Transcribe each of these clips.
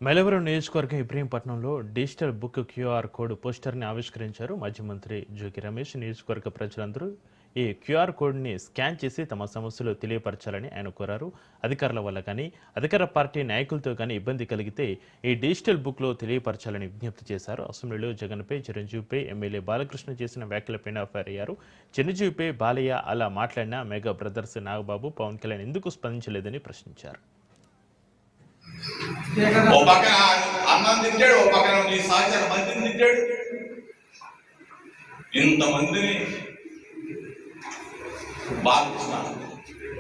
మైలవరం నియోజకవర్గం ఇబ్రహీంపట్నంలో digital book QR code పోస్టర్ని ఆవిష్కరించారు మాజీ మంత్రి జోగి రమేష్. నియోజకవర్గ ప్రజలందరూ ఈ క్యూఆర్ కోడ్ని స్కాన్ చేసి తమ సమస్యలు తెలియపరచాలని ఆయన కోరారు. అధికారుల వల్ల కానీ అధికార పార్టీ నాయకులతో కానీ ఇబ్బంది కలిగితే ఈ డిజిటల్ బుక్లో తెలియపరచాలని విజ్ఞప్తి చేశారు. అసెంబ్లీలో జగన్పై, చిరంజీవిపై ఎమ్మెల్యే బాలకృష్ణ చేసిన వ్యాఖ్యలపైన ఫైర్ అయ్యారు. చిరంజీవిపై బాలయ్య అలా మాట్లాడినా మెగా బ్రదర్స్ నాగబాబు, పవన్ కళ్యాణ్ ఎందుకు స్పందించలేదని ప్రశ్నించారు. ఓ పక్కన అన్నం తింటాడు, ఓ పక్కన నీ సహచర మందిని తింటాడు. ఇంతమందిని బాలకృష్ణ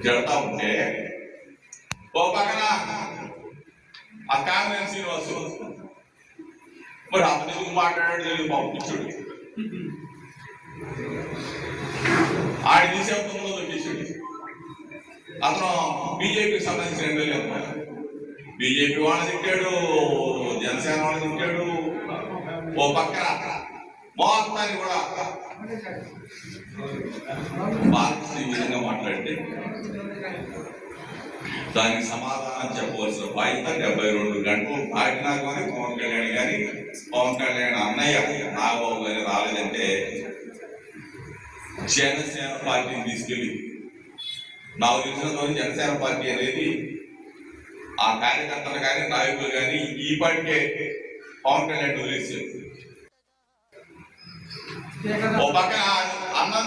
జడతా ఉంటే ఓ పక్కన ఆ కాంగ్రెస్ శ్రీనివాసు మరి అంత తెలుగు మాట్లాడాడు, తెలుగు పంపించాడు. ఆయన తీసేపుతంలో దొరికేసాడు. అతను బీజేపీకి సంబంధించిన ఎమ్మెల్యే. బీజేపీ వాళ్ళని తిట్టాడు, జనసేన వాళ్ళని తిట్టాడు. ఓ పక్కన మొత్తాన్ని కూడా బాలకృష్ణ ఈ విధంగా మాట్లాడితే దానికి సమాధానం చెప్పవలసిన బాధ్యత 72 గంటలు దాటినా కానీ పవన్ కళ్యాణ్ కానీ, పవన్ కళ్యాణ్ అన్నయ్య నాగబాబు గారి రాలేదంటే జనసేన పార్టీని తీసుకెళ్ళి, నాకు తెలిసినంత జనసేన పార్టీ అనేది ఆ కార్యకర్తలు కానీ నాయకులు కానీ ఈ పార్టీ పవన్ కళ్యాణ్ వదిలేసారు. ఓ పక్కన అన్నం